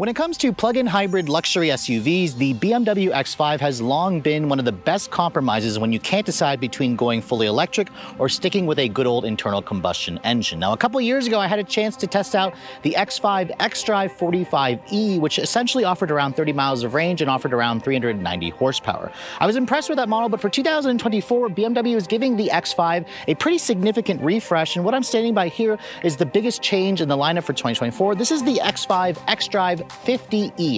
When it comes to plug-in hybrid luxury SUVs, the BMW X5 has long been one of the best compromises when you can't decide between going fully electric or sticking with a good old internal combustion engine. Now, a couple years ago, I had a chance to test out the X5 xDrive50e, which essentially offered around 30 miles of range and offered around 390 horsepower. I was impressed with that model, but for 2024, BMW is giving the X5 a pretty significant refresh, and what I'm standing by here is the biggest change in the lineup for 2024. This is the X5 xDrive50e,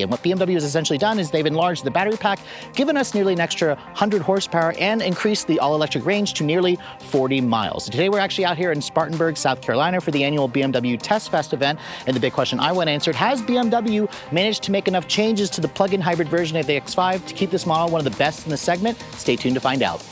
and what BMW has essentially done is they've enlarged the battery pack, given us nearly an extra 100 horsepower, and increased the all-electric range to nearly 40 miles. Today we're actually out here in Spartanburg, South Carolina for the annual BMW Test Fest event, and the big question I want answered, has BMW managed to make enough changes to the plug-in hybrid version of the X5 to keep this model one of the best in the segment? Stay tuned to find out.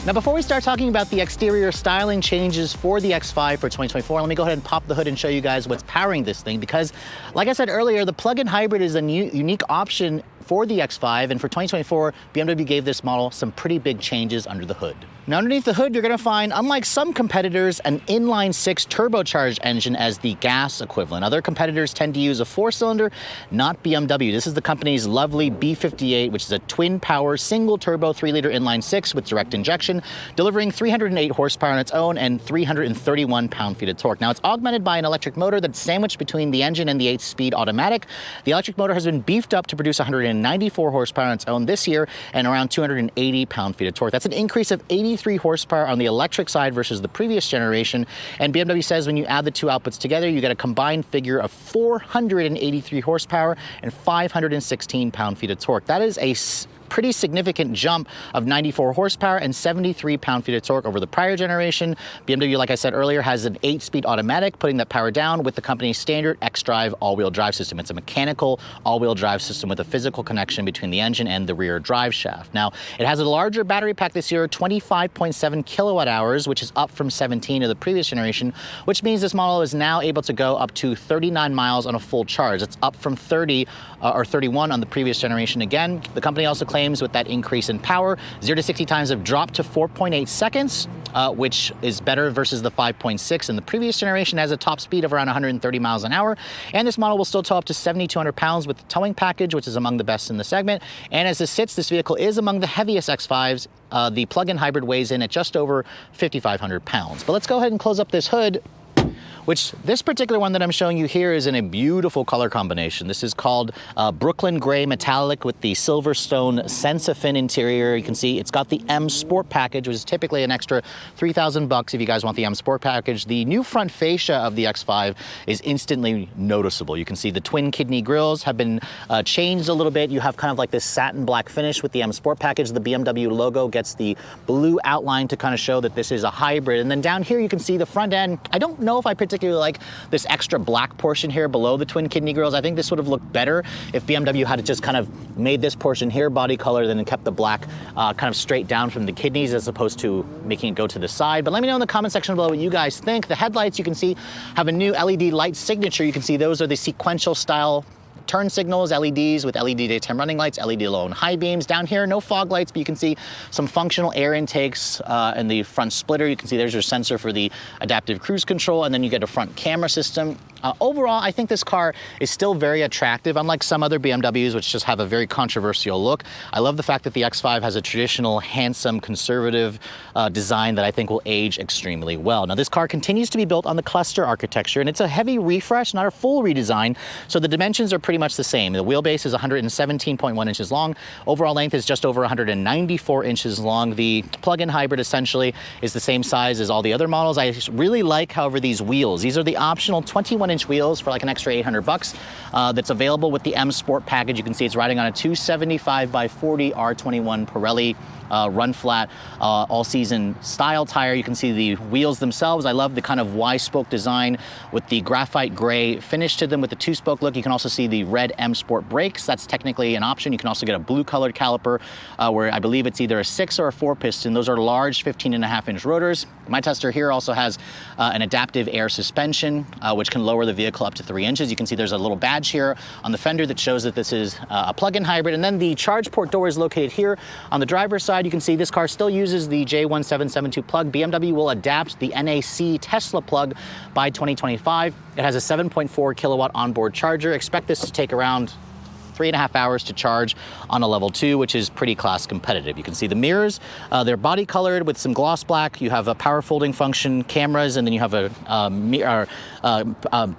Now, before we start talking about the exterior styling changes for the X5 for 2024, let me go ahead and pop the hood and show you guys what's powering this thing, because like I said earlier, the plug-in hybrid is a unique option for the X5, and for 2024, BMW gave this model some pretty big changes under the hood. Now, underneath the hood, you're gonna find, unlike some competitors, an inline-6 turbocharged engine as the gas equivalent. Other competitors tend to use a 4-cylinder, not BMW. This is the company's lovely B58, which is a twin-power, single-turbo 3-liter inline-6 with direct injection, delivering 308 horsepower on its own and 331 pound-feet of torque. Now, it's augmented by an electric motor that's sandwiched between the engine and the 8-speed automatic. The electric motor has been beefed up to produce 194 horsepower on its own this year and around 280 pound-feet of torque. That's an increase of 83 horsepower on the electric side versus the previous generation, and BMW says when you add the two outputs together, you get a combined figure of 483 horsepower and 516 pound-feet of torque. That is a pretty significant jump of 94 horsepower and 73 pound-feet of torque over the prior generation. BMW, like I said earlier, has an 8-speed automatic, putting that power down with the company's standard xDrive all-wheel drive system. It's a mechanical all-wheel drive system with a physical connection between the engine and the rear drive shaft. Now, it has a larger battery pack this year, 25.7 kilowatt hours, which is up from 17 of the previous generation, which means this model is now able to go up to 39 miles on a full charge. It's up from 30 or 31 on the previous generation. Again, the company also claims with that increase in power, 0 to 60 times have dropped to 4.8 seconds, which is better versus the 5.6 in the previous generation. It has a top speed of around 130 miles an hour, and this model will still tow up to 7,200 pounds with the towing package, which is among the best in the segment. And as this sits, this vehicle is among the heaviest X5s. The plug-in hybrid weighs in at just over 5,500 pounds. But let's go ahead and close up this hood, which this particular one that I'm showing you here is in a beautiful color combination. This is called Brooklyn Gray Metallic with the Silverstone Sensafin interior. You can see it's got the M Sport package, which is typically an extra $3,000 if you guys want the M Sport package. The new front fascia of the X5 is instantly noticeable. You can see the twin kidney grills have been changed a little bit. You have kind of like this satin black finish with the M Sport package. The BMW logo gets the blue outline to kind of show that this is a hybrid. And then down here you can see the front end. I don't know if I particularly like this extra black portion here below the twin kidney grills. I think this would have looked better if BMW had just kind of made this portion here body color, then kept the black kind of straight down from the kidneys as opposed to making it go to the side. But let me know in the comment section below what you guys think. The headlights, you can see, have a new LED light signature. You can see those are the sequential style turn signals, LEDs with LED daytime running lights, LED low and high beams. Down here, no fog lights, but you can see some functional air intakes in the front splitter. You can see there's your sensor for the adaptive cruise control, and then you get a front camera system. Overall, I think this car is still very attractive, unlike some other BMWs, which just have a very controversial look. I love the fact that the X5 has a traditional, handsome, conservative design that I think will age extremely well. Now, this car continues to be built on the cluster architecture, and it's a heavy refresh, not a full redesign, so the dimensions are pretty much the same. The wheelbase is 117.1 inches long. Overall length is just over 194 inches long. The plug-in hybrid essentially is the same size as all the other models. I really like, however, these wheels. These are the optional 21-inch wheels for like an extra $800 that's available with the M Sport package. You can see it's riding on a 275 by 40 R21 Pirelli run flat all season style tire. You can see the wheels themselves. I love the kind of Y-spoke design with the graphite gray finish to them with the 2-spoke look. You can also see the red M Sport brakes. That's technically an option. You can also get a blue colored caliper where I believe it's either a 6 or a 4 piston. Those are large 15.5-inch rotors. My tester here also has an adaptive air suspension which can lower the vehicle up to 3 inches. You can see there's a little badge here on the fender that shows that this is a plug-in hybrid. And then the charge port door is located here on the driver's side. side, you can see this car still uses the J1772 plug. BMW will adapt the NAC Tesla plug by 2025. It has a 7.4 kilowatt onboard charger. Expect this to take around 3.5 hours to charge on a level 2, which is pretty class competitive. You can see the mirrors, they're body colored with some gloss black. You have a power folding function, cameras, and then you have a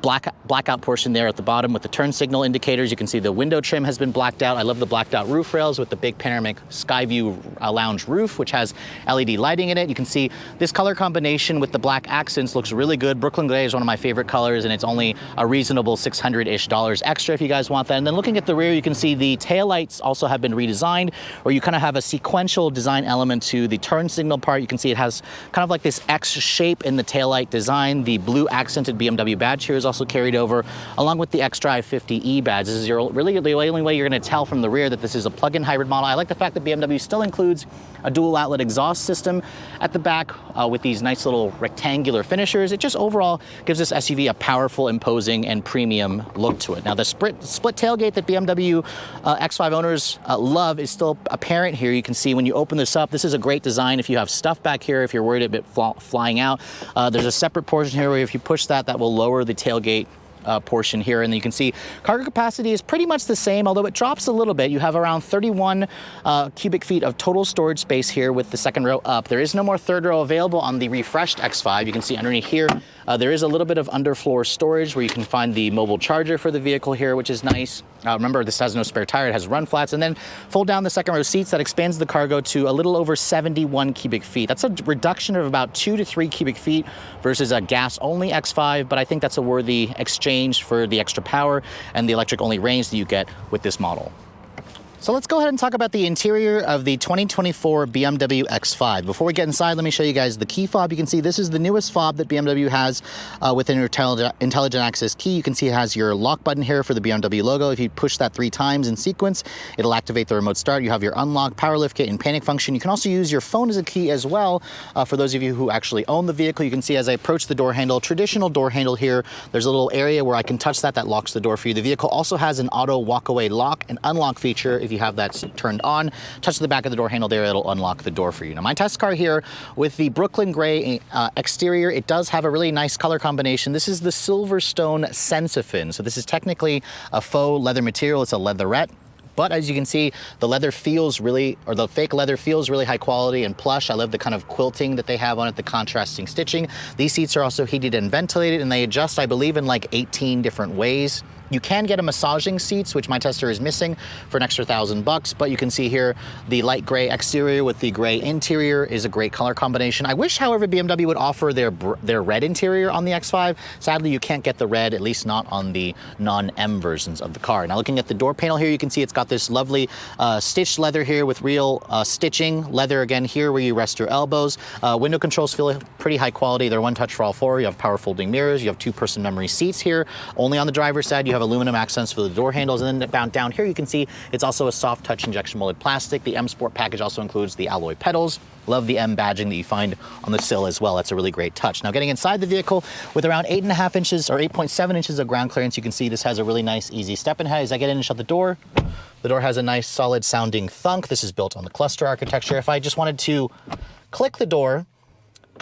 blackout portion there at the bottom with the turn signal indicators. You can see the window trim has been blacked out. I love the blacked out roof rails with the big panoramic sky view lounge roof, which has LED lighting in it. You can see this color combination with the black accents looks really good. Brooklyn Gray is one of my favorite colors, and it's only a reasonable $600-ish extra if you guys want that. And then looking at the rear, you can see the taillights also have been redesigned, or you kind of have a sequential design element to the turn signal part. You can see it has kind of like this X shape in the taillight design. The blue accented BMW badge here is also carried over, along with the xDrive50e badge. This is really the only way you're going to tell from the rear that this is a plug-in hybrid model. I like the fact that BMW still includes a dual outlet exhaust system at the back with these nice little rectangular finishers. It just overall gives this SUV a powerful, imposing, and premium look to it. Now, the split tailgate that BMW X5 owners love is still apparent here. You can see when you open this up, this is a great design if you have stuff back here, if you're worried a bit flying out. There's a separate portion here where if you push that, that will lower the tailgate portion here, and you can see cargo capacity is pretty much the same, although it drops a little bit. You have around 31 cubic feet of total storage space here with the second row up. There is no more third row available on the refreshed X5. You can see underneath here there is a little bit of underfloor storage where you can find the mobile charger for the vehicle here, which is nice. Remember, this has no spare tire, it has run flats, and then fold down the second row seats. That expands the cargo to a little over 71 cubic feet. That's a reduction of about 2 to 3 cubic feet versus a gas-only X5, but I think that's a worthy exchange for the extra power and the electric-only range that you get with this model. So let's go ahead and talk about the interior of the 2024 BMW X5. Before we get inside, let me show you guys the key fob. You can see this is the newest fob that BMW has within your intelligent access key. You can see it has your lock button here for the BMW logo. If you push that 3 times in sequence, it'll activate the remote start. You have your unlock, power lift kit, and panic function. You can also use your phone as a key as well. For those of you who actually own the vehicle, you can see as I approach the door handle, traditional door handle here, there's a little area where I can touch that locks the door for you. The vehicle also has an auto walk-away lock and unlock feature. If you have that turned on, touch the back of the door handle there, it'll unlock the door for you. Now, my test car here with the Brooklyn Gray exterior, it does have a really nice color combination. This is the Silverstone Sensafin. So this is technically a faux leather material. It's a leatherette. But as you can see, the leather feels really, or the fake leather feels really high quality and plush. I love the kind of quilting that they have on it, the contrasting stitching. These seats are also heated and ventilated, and they adjust, I believe, in like 18 different ways. You can get a massaging seats, which my tester is missing, for an extra $1,000, but you can see here the light gray exterior with the gray interior is a great color combination. I wish, however, BMW would offer their red interior on the X5. Sadly, you can't get the red, at least not on the non-M versions of the car. Now, looking at the door panel here, you can see it's got this lovely stitched leather here with real stitching. Leather again here where you rest your elbows. Window controls feel pretty high quality. They're one touch for all 4. You have power folding mirrors. You have 2-person memory seats here. Only on the driver's side, you have aluminum accents for the door handles, and then down here you can see it's also a soft touch injection molded plastic. The M Sport package also includes the alloy pedals. Love the M badging that you find on the sill as well. That's a really great touch. Now, getting inside the vehicle with around 8.5 inches or 8.7 inches of ground clearance, you can see this has a really nice easy step in height. As I get in and shut the door has a nice solid sounding thunk. This is built on the cluster architecture. If I just wanted to click the door,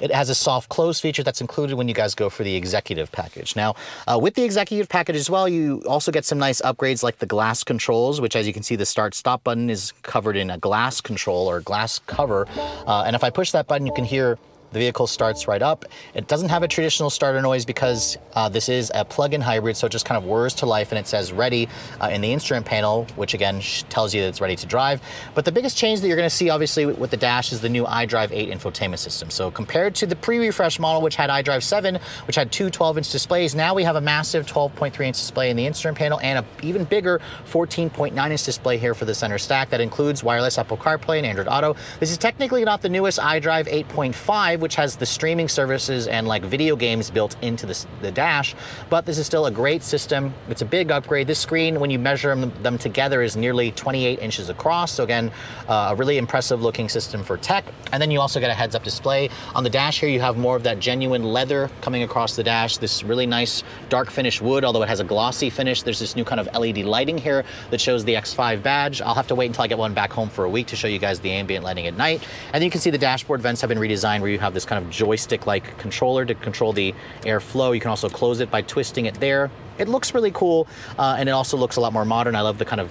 it has a soft close feature that's included when you guys go for the executive package. Now, with the executive package as well, you also get some nice upgrades like the glass controls, which, as you can see, the start stop button is covered in a glass control or glass cover. And if I push that button, you can hear the vehicle starts right up. It doesn't have a traditional starter noise because this is a plug-in hybrid, so it just kind of whirs to life and it says ready in the instrument panel, which again tells you that it's ready to drive. But the biggest change that you're going to see obviously with the dash is the new iDrive8 infotainment system. So compared to the pre-refresh model, which had iDrive 7, which had 2 12-inch displays, now we have a massive 12.3-inch display in the instrument panel and an even bigger 14.9-inch display here for the center stack that includes wireless Apple CarPlay and Android Auto. This is technically not the newest iDrive 8.5, which has the streaming services and like video games built into the dash, but this is still a great system. It's a big upgrade. This screen, when you measure them together, is nearly 28 inches across. So again, a really impressive looking system for tech. And then you also get a heads up display. On the dash here, you have more of that genuine leather coming across the dash, this really nice dark finish wood, although it has a glossy finish. There's this new kind of LED lighting here that shows the X5 badge. I'll have to wait until I get one back home for a week to show you guys the ambient lighting at night. And then you can see the dashboard vents have been redesigned where you have this kind of joystick-like controller to control the airflow. You can also close it by twisting it there. It looks really cool, and it also looks a lot more modern. I love the kind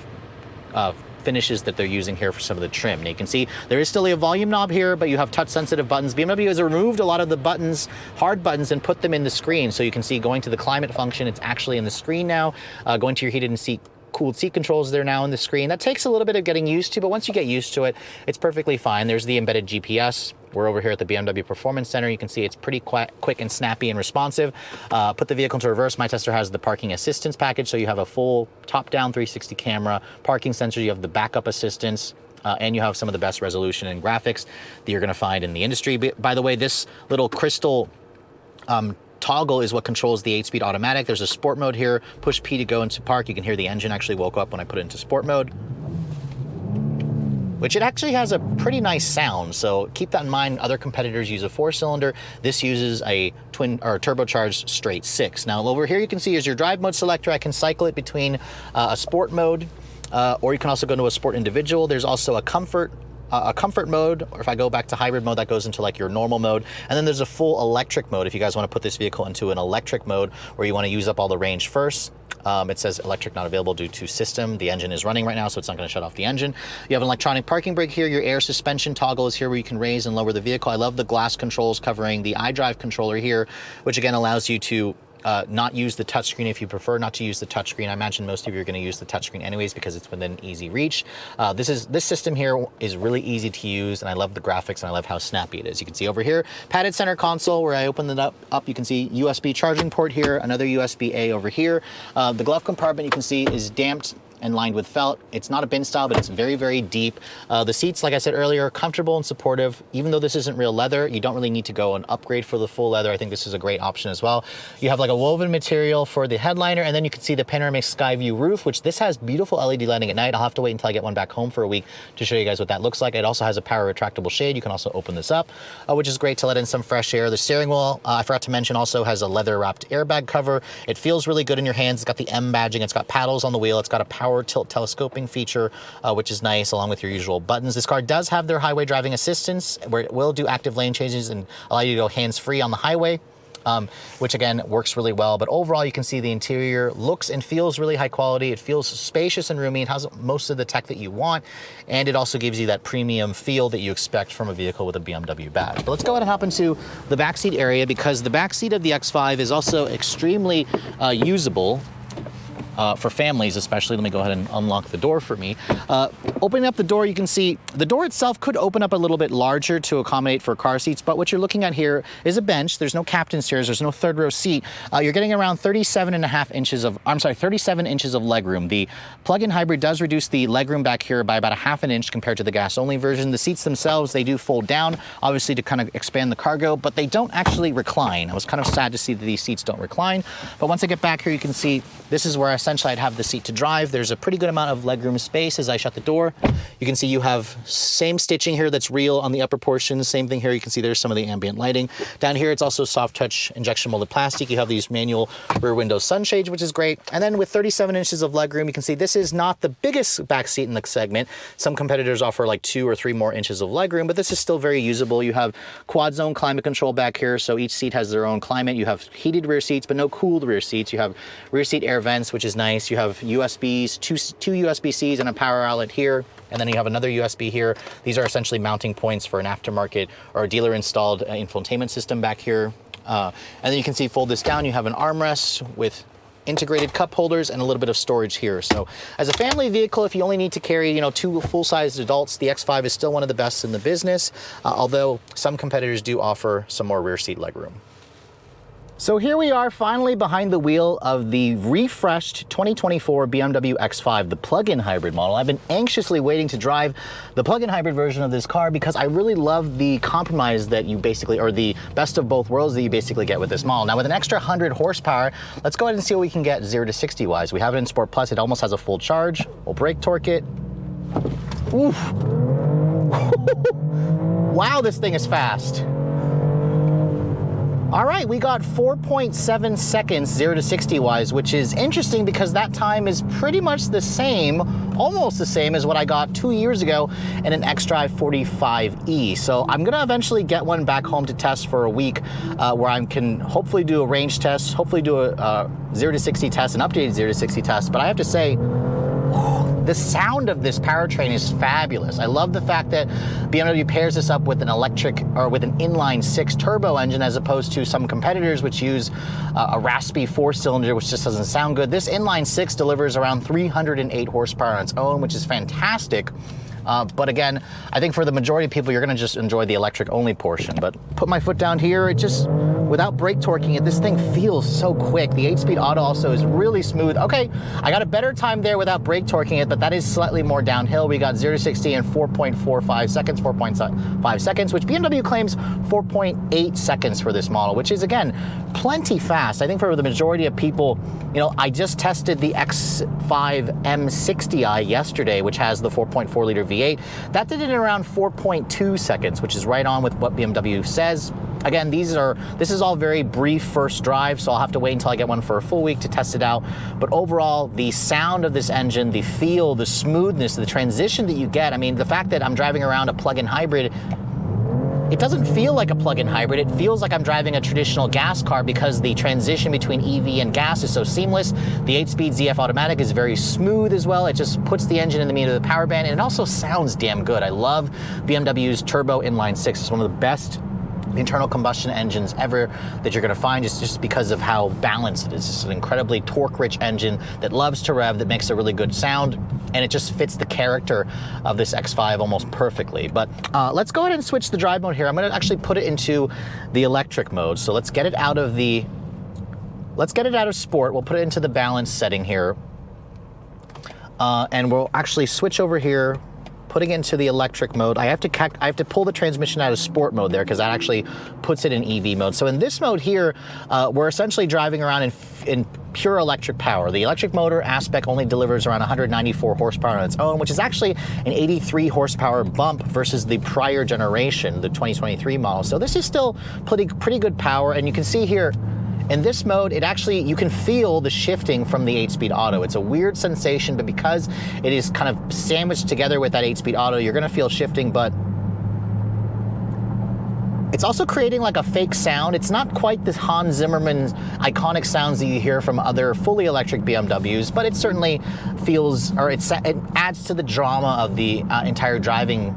of finishes that they're using here for some of the trim. Now you can see there is still a volume knob here, but you have touch sensitive buttons. BMW has removed a lot of the buttons, hard buttons, and put them in the screen. So you can see going to the climate function, it's actually in the screen now. Going to your heated and cooled seat controls, they're now in the screen. That takes a little bit of getting used to, but once you get used to it, it's perfectly fine. There's the embedded GPS. We're over here at the BMW Performance Center. You can see it's pretty quick and snappy and responsive. Put the vehicle into reverse. My Tester has the parking assistance package, so you have a full top-down 360 camera, parking sensor, you have the backup assistance, and you have some of the best resolution and graphics that you're gonna find in the industry. By the way, this little crystal toggle is what controls the 8-speed automatic. There's a sport mode here. Push P to go into park. You can hear the engine actually woke up when I put it into sport mode, which it actually has a pretty nice sound. So keep that in mind. Other competitors use a 4-cylinder. This uses a twin or turbocharged straight 6. Now over here you can see is your drive mode selector. I can cycle it between a sport mode, or you can also go into a sport individual. There's also a comfort mode, or if I go back to hybrid mode, that goes into like your normal mode. And then there's a full electric mode if you guys want to put this vehicle into an electric mode where you want to use up all the range first. It says electric not available due to system. The engine is running right now, so it's not going to shut off the engine. You have an electronic parking brake here. Your air suspension toggle is here where you can raise and lower the vehicle. I love the glass controls covering the iDrive controller here, which again allows you to not use the touchscreen if you prefer not to use the touchscreen. I imagine most of you are going to use the touchscreen anyways because it's within easy reach. This system here is really easy to use, and I love the graphics and I love how snappy it is. You can see over here, padded center console where I open it up, you can see USB charging port here, another USB-A over here. The glove compartment you can see is damped and lined with felt. It's not a bin style, but it's very, very deep. The seats, like I said earlier, are comfortable and supportive. Even though this isn't real leather, you don't really need to go and upgrade for the full leather. I think this is a great option as well. You have like a woven material for the headliner, and then you can see the panoramic sky view roof, which this has beautiful LED lighting at night. I'll have to wait until I get one back home for a week to show you guys what that looks like. It also has a power retractable shade. You can also open this up, which is great to let in some fresh air. The steering wheel, I forgot to mention, also has a leather wrapped airbag cover. It feels really good in your hands. It's got the M badging. It's got paddles on the wheel. It's got a power tilt telescoping feature, which is nice, along with your usual buttons. This car does have their highway driving assistance, where it will do active lane changes and allow you to go hands-free on the highway, which again works really well. But overall, you can see the interior looks and feels really high quality. It feels spacious and roomy. It has most of the tech that you want, and it also gives you that premium feel that you expect from a vehicle with a BMW badge. But let's go ahead and hop into the backseat area, because the backseat of the X5 is also extremely usable. For families especially. Let me go ahead and unlock the door for me. Opening up the door, you can see the door itself could open up a little bit larger to accommodate for car seats, but what you're looking at here is a bench. There's no captain's chairs, there's no third row seat. You're getting around 37 inches of legroom. The plug-in hybrid does reduce the legroom back here by about 1/2 inch compared to the gas-only version. The seats themselves, they do fold down, obviously to kind of expand the cargo, but they don't actually recline. I was kind of sad to see that these seats don't recline, but once I get back here, you can see this is where essentially I'd have the seat to drive. There's a pretty good amount of legroom space as I shut the door. You can see you have same stitching here that's real on the upper portion. Same thing here. You can see there's some of the ambient lighting. Down here, it's also soft touch injection molded plastic. You have these manual rear window sunshades, which is great. And then with 37 inches of legroom, you can see this is not the biggest back seat in the segment. Some competitors offer like 2 or 3 more inches of legroom, but this is still very usable. You have quad zone climate control back here, so each seat has their own climate. You have heated rear seats, but no cooled rear seats. You have rear seat air vents, which is nice. You have USBs, two USB-Cs and a power outlet here. And then you have another USB here. These are essentially mounting points for an aftermarket or a dealer installed infotainment system back here. And then you can see, fold this down, you have an armrest with integrated cup holders and a little bit of storage here. So as a family vehicle, if you only need to carry, 2 full-sized adults, the X5 is still one of the best in the business, although some competitors do offer some more rear seat legroom. So here we are finally behind the wheel of the refreshed 2024 BMW X5, the plug-in hybrid model. I've been anxiously waiting to drive the plug-in hybrid version of this car because I really love the compromise that you basically, or the best of both worlds that you basically get with this model. Now with an extra 100 horsepower, let's go ahead and see what we can get 0 to 60 wise. We have it in Sport Plus, it almost has a full charge. We'll brake torque it. Oof. Wow, this thing is fast. All right, we got 4.7 seconds 0 to 60 wise, which is interesting because that time is pretty much the same, almost the same as what I got 2 years ago in an xDrive50e. So I'm gonna eventually get one back home to test for a week where I can hopefully do a range test, hopefully do a 0 to 60 test, an updated 0 to 60 test. But I have to say, the sound of this powertrain is fabulous. I love the fact that BMW pairs this up with an electric or with an inline 6 turbo engine as opposed to some competitors which use a raspy 4-cylinder which just doesn't sound good. This inline 6 delivers around 308 horsepower on its own, which is fantastic. But again, I think for the majority of people, you're gonna just enjoy the electric only portion. But put my foot down here, it just, without brake torquing it, this thing feels so quick. The 8-speed auto also is really smooth. Okay, I got a better time there without brake torquing it, but that is slightly more downhill. We got 0 to 60 in 4.45 seconds, 4.5 seconds, which BMW claims 4.8 seconds for this model, which is again, plenty fast. I think for the majority of people, you know, I just tested the X5 M60i yesterday, which has the 4.4 liter V8. That did it in around 4.2 seconds, which is right on with what BMW says. Again, this is all very brief first drive, so I'll have to wait until I get one for a full week to test it out. But overall, the sound of this engine, the feel, the smoothness, the transition that you get, I mean, the fact that I'm driving around a plug-in hybrid, it doesn't feel like a plug-in hybrid. It feels like I'm driving a traditional gas car because the transition between EV and gas is so seamless. The 8-speed ZF automatic is very smooth as well. It just puts the engine in the meat of the power band, and it also sounds damn good. I love BMW's turbo inline 6. It's one of the best internal combustion engines ever that you're going to find, just because of how balanced it is. It's an incredibly torque-rich engine that loves to rev, that makes a really good sound, and it just fits the character of this X5 almost perfectly. But let's go ahead and switch the drive mode here. I'm going to actually put it into the electric mode. So let's get it out of sport. We'll put it into the balance setting here, and we'll actually switch over here. Putting into the electric mode, I have to pull the transmission out of sport mode there because that actually puts it in EV mode. So in this mode here, we're essentially driving around in pure electric power. The electric motor aspect only delivers around 194 horsepower on its own, which is actually an 83 horsepower bump versus the prior generation, the 2023 model. So this is still pretty good power, and you can see here, in this mode, you can feel the shifting from the 8-speed auto. It's a weird sensation, but because it is kind of sandwiched together with that 8-speed auto, you're gonna feel shifting, but it's also creating like a fake sound. It's not quite this Hans Zimmerman iconic sounds that you hear from other fully electric BMWs, but it certainly feels, or it adds to the drama of the entire driving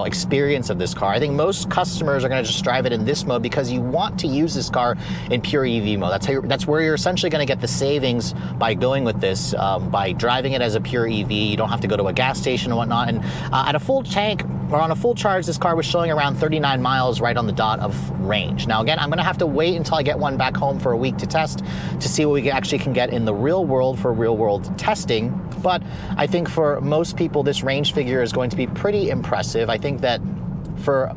experience of this car. I think most customers are going to just drive it in this mode because you want to use this car in pure EV mode. That's where you're essentially going to get the savings by going with this, by driving it as a pure EV. You don't have to go to a gas station and whatnot. And at a full tank or on a full charge, this car was showing around 39 miles right on the dot of range. Now again, I'm going to have to wait until I get one back home for a week to test to see what we actually can get in the real world for real world testing. But I think for most people, this range figure is going to be pretty impressive. I think that for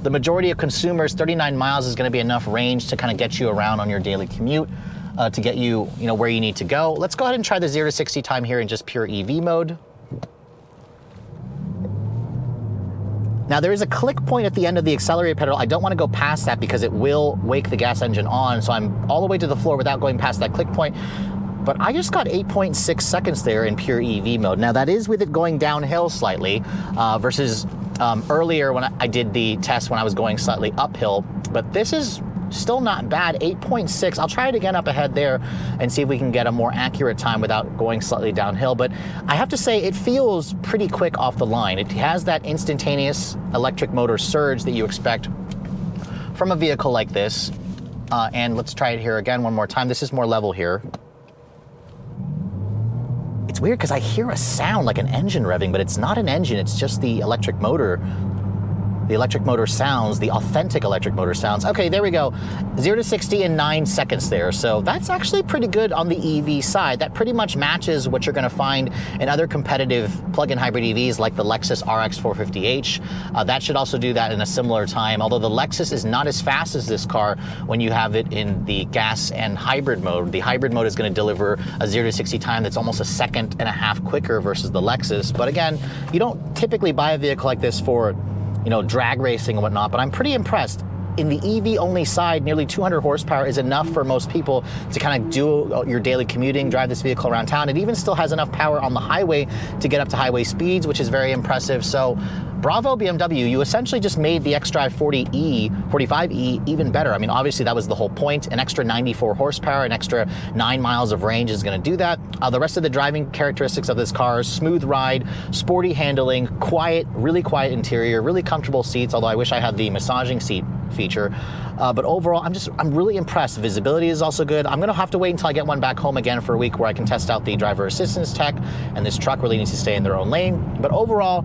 the majority of consumers, 39 miles is going to be enough range to kind of get you around on your daily commute, to get you, where you need to go. Let's go ahead and try the 0 to 60 time here in just pure EV mode. Now there is a click point at the end of the accelerator pedal. I don't want to go past that because it will wake the gas engine on. So I'm all the way to the floor without going past that click point. But I just got 8.6 seconds there in pure EV mode. Now that is with it going downhill slightly versus earlier when I did the test when I was going slightly uphill. But this is still not bad, 8.6. I'll try it again up ahead there and see if we can get a more accurate time without going slightly downhill. But I have to say it feels pretty quick off the line. It has that instantaneous electric motor surge that you expect from a vehicle like this. And let's try it here again one more time. This is more level here. It's weird because I hear a sound like an engine revving, but it's not an engine, it's just the electric motor the electric motor sounds, the authentic electric motor sounds. Okay, there we go. 0 to 60 in 9 seconds there. So that's actually pretty good on the EV side. That pretty much matches what you're gonna find in other competitive plug-in hybrid EVs like the Lexus RX 450h. That should also do that in a similar time, although the Lexus is not as fast as this car when you have it in the gas and hybrid mode. The hybrid mode is gonna deliver a 0 to 60 time that's almost a second and a half quicker versus the Lexus. But again, you don't typically buy a vehicle like this for, you know, drag racing and whatnot, but I'm pretty impressed. In the EV only side, nearly 200 horsepower is enough for most people to kind of do your daily commuting, drive this vehicle around town. It even still has enough power on the highway to get up to highway speeds, which is very impressive. So bravo BMW, you essentially just made the xDrive50e, 45e even better. I mean, obviously that was the whole point. An extra 94 horsepower, an extra 9 miles of range is gonna do that. The rest of the driving characteristics of this car, smooth ride, sporty handling, quiet, really quiet interior, really comfortable seats, although I wish I had the massaging seat feature. But overall, I'm really impressed. Visibility is also good. I'm gonna have to wait until I get one back home again for a week where I can test out the driver assistance tech, and this truck really needs to stay in their own lane. But overall,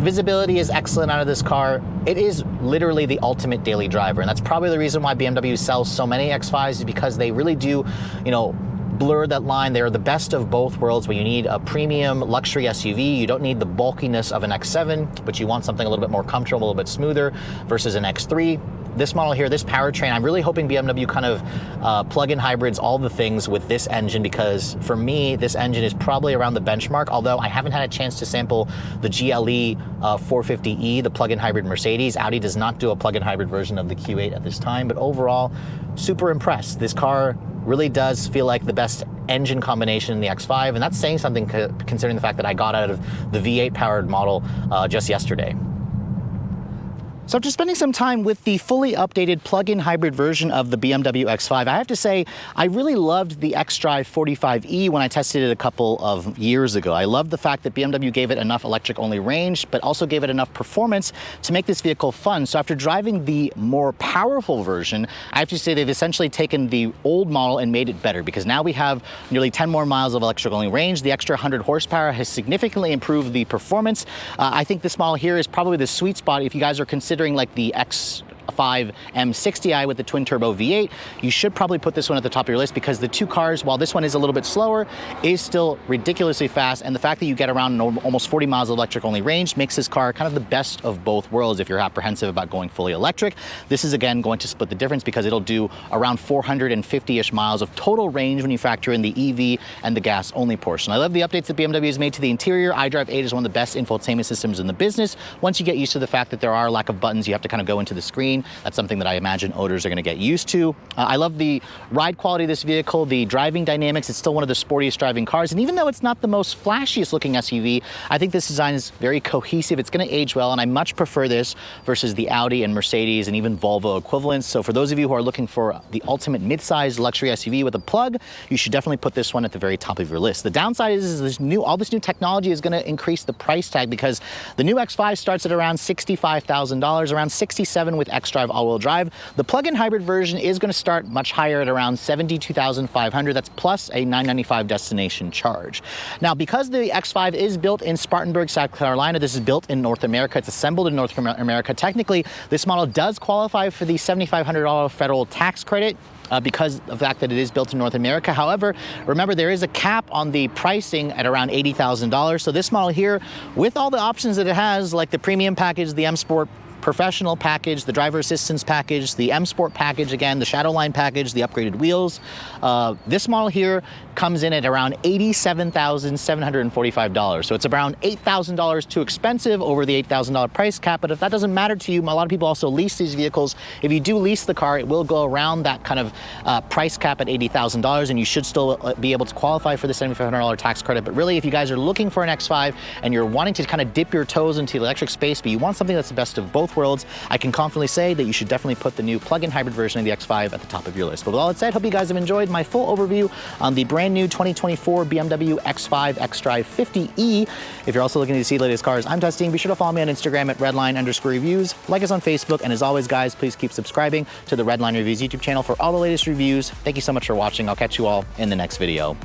visibility is excellent out of this car. It is literally the ultimate daily driver, and that's probably the reason why BMW sells so many X5s, is because they really do, you know, blur that line. They're the best of both worlds. When you need a premium luxury SUV, you don't need the bulkiness of an X7, but you want something a little bit more comfortable, a little bit smoother versus an X3. This model here, this powertrain, I'm really hoping BMW kind of plug-in hybrids all the things with this engine, because for me, this engine is probably around the benchmark, although I haven't had a chance to sample the GLE 450e, the plug-in hybrid Mercedes. Audi does not do a plug-in hybrid version of the Q8 at this time, but overall, super impressed. This car really does feel like the best engine combination in the X5, and that's saying something considering the fact that I got out of the V8 powered model just yesterday. So after spending some time with the fully updated plug-in hybrid version of the BMW X5, I have to say I really loved the xDrive45e when I tested it a couple of years ago. I loved the fact that BMW gave it enough electric-only range, but also gave it enough performance to make this vehicle fun. So after driving the more powerful version, I have to say they've essentially taken the old model and made it better, because now we have nearly 10 more miles of electric-only range. The extra 100 horsepower has significantly improved the performance. I think this model here is probably the sweet spot if you guys are considering like the X5 M60i with the twin turbo V8. You should probably put this one at the top of your list, because the two cars, while this one is a little bit slower, is still ridiculously fast, and the fact that you get around almost 40 miles of electric only range makes this car kind of the best of both worlds if you're apprehensive about going fully electric. This is again going to split the difference, because it'll do around 450-ish miles of total range when you factor in the EV and the gas only portion. I love the updates that BMW has made to the interior. iDrive 8 is one of the best infotainment systems in the business. Once you get used to the fact that there are a lack of buttons, you have to kind of go into the screen. That's something that I imagine owners are going to get used to. I love the ride quality of this vehicle, the driving dynamics. It's still one of the sportiest driving cars, and even though it's not the most flashiest looking SUV, I think this design is very cohesive. It's going to age well, and I much prefer this versus the Audi and Mercedes and even Volvo equivalents. So for those of you who are looking for the ultimate mid-sized luxury SUV with a plug, you should definitely put this one at the very top of your list. The downside is all this new technology is going to increase the price tag, because the new X5 starts at around $65,000, around $67,000 with xDrive all-wheel drive. The plug-in hybrid version is going to start much higher at around $72,500. That's plus a $995 destination charge. Now, because the X5 is built in Spartanburg, South Carolina, this is built in North America, it's assembled in North America. Technically, this model does qualify for the $7,500 federal tax credit, because of the fact that it is built in North America. However, remember, there is a cap on the pricing at around $80,000. So this model here, with all the options that it has, like the premium package, the M Sport Professional package, the driver assistance package, the M Sport package, again, the Shadowline package, the upgraded wheels. This model here comes in at around $87,745. So it's around $8,000 too expensive over the $8,000 price cap. But if that doesn't matter to you, a lot of people also lease these vehicles. If you do lease the car, it will go around that kind of price cap at $80,000, and you should still be able to qualify for the $7,500 tax credit. But really, if you guys are looking for an X5 and you're wanting to kind of dip your toes into the electric space, but you want something that's the best of both worlds, I can confidently say that you should definitely put the new plug-in hybrid version of the X5 at the top of your list. But with all that said, hope you guys have enjoyed my full overview on the brand new 2024 BMW X5 xDrive50e. If you're also looking to see the latest cars I'm testing, be sure to follow me on Instagram at Redline_reviews, like us on Facebook, and as always, guys, please keep subscribing to the Redline Reviews YouTube channel for all the latest reviews. Thank you so much for watching. I'll catch you all in the next video.